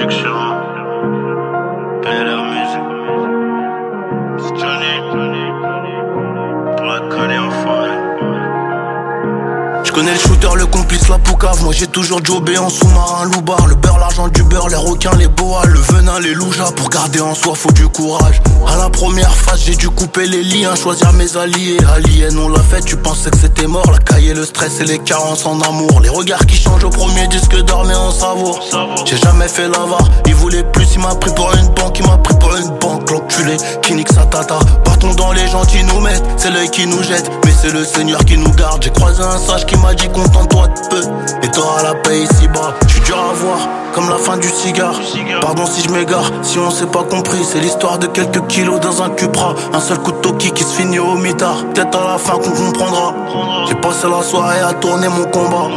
production. PLR Music. C'est Johnny. Pour la coller en forêt. J'connais le shooter, le complice, la poucave. Moi j'ai toujours jobé en sous-marin, loubar. Le beurre, l'argent du beurre, les requins, les boas, le venin, les loujas. Pour garder en soi, faut du courage. À la première phase, j'ai dû couper les liens, choisir mes alliés. Alien, on l'a fait, tu pensais que c'était mort. La caille, le stress et les carences en amour. Les regards qui changent au premier disque d'or, mais on savoure. J'ai jamais fait l'avare, il voulait plus, il m'a pris pour une banque, il m'a pris pour une banque. L'enculé, qui nique sa tata. Partons dans les gentils nous mettent, c'est l'œil qui nous jette, mais c'est le Seigneur qui nous garde. J'ai croisé un sage qui m'a dit contente-toi de peu, et t'auras la paix ici-bas. J'suis dur à voir, comme la fin du cigare. Pardon si je m'égare, si on s'est pas compris. C'est l'histoire de quelques kilos dans un Cupra. Un seul coup de toki qui se finit au mitard. Peut-être à la fin qu'on comprendra. J'ai passé la soirée à tourner mon combat.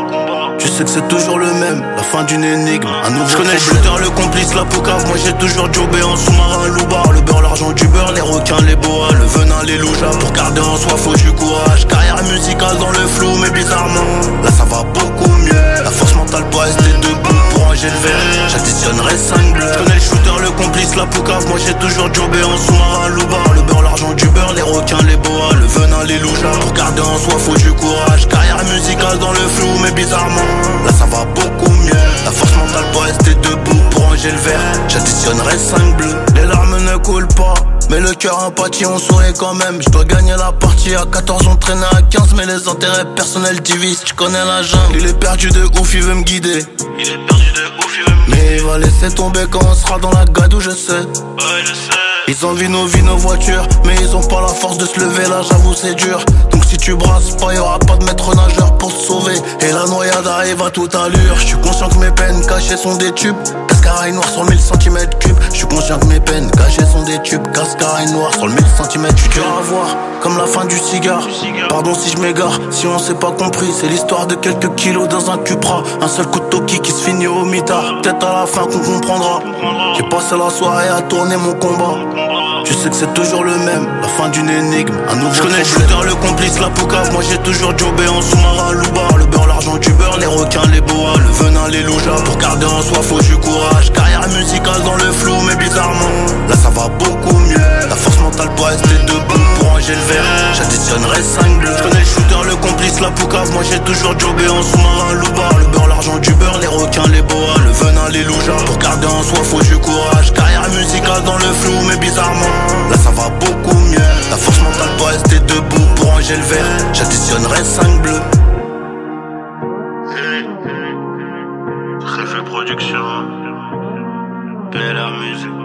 Tu sais que c'est toujours le même, la fin d'une énigme, un nouveau. J'connais le shooter, le complice, la poucave. Moi j'ai toujours jobé en sous-marin, loubar. Le beurre, l'argent du beurre, les requins, les boas, le venin, les loujas. Pour garder en soi, faut du courage. Carrière musicale dans le flou, mais bizarrement là ça va beaucoup mieux. La force mentale pour rester debout, pour ranger le verre, j'additionnerai 5 bleus. J'connais le shooter, le complice, la poucave. Moi j'ai toujours jobé en sous-marin, loubar. Le beurre, l'argent du beurre, les requins, les boas, le venin, les loujas. Pour garder en soi, faut du courage. Carrière musicale dans le flou, mais bizarrement là ça va beaucoup mieux. La force mentale pour rester debout, pour ranger le verre, j'additionnerai 5 bleus. Les larmes ne coulent pas, mais le cœur impathie, on sourit quand même. Je dois gagner la partie, à 14 on traînait à 15. Mais les intérêts personnels divisent, tu connais la jungle. Il est perdu de ouf, il veut me guider. Mais il va laisser tomber quand on sera dans la gadou, je sais. Ils envient nos vies, nos voitures, mais ils ont pas la force de se lever, là j'avoue c'est dur. Donc si tu brasses pas, y'aura pas de maître nageur pour se sauver. Et la noyade arrive à toute allure. Je suis conscient que mes peines cachées sont des tubes. Cascaraille noire sur 1000 cm3. Je suis conscient que mes peines cachées sont des tubes. Cascaraille noire sur le 1000 cm3. Tu dur à voir, comme la fin du cigare. Pardon si je m'égare, si on s'est pas compris. C'est l'histoire de quelques kilos dans un Cupra. Un seul coup de toki qui se finit au mitard. Peut-être à la fin qu'on comprendra. J'ai passé la soirée à tourner mon combat. Tu sais que c'est toujours le même, la fin d'une énigme, un nouveau. J'connais le shooter, le complice, la poucave. Moi j'ai toujours jobé en sous-marin, loubar. Le beurre, l'argent du beurre, les requins, les boas, le venin, les loujas. Pour garder en soi, faut du courage. Carrière musicale dans le flou, mais bizarrement là ça va beaucoup mieux. La force mentale pour rester debout, pour ranger le verre, j'additionnerai 5 bleus. J'connais le shooter, le complice, la poucave. Moi j'ai toujours jobé en sous-marin, loubar. Le beurre, l'argent du beurre, les requins, les boas, le venin, les loujas. Pour garder en soi, faut du courage. Carrière musicale dans le flou, mais bizarrement là ça va beaucoup mieux. La force mentale pour rester debout, pour ranger le verre, j'additionnerai 5 bleus. Très fait production. PLR Music.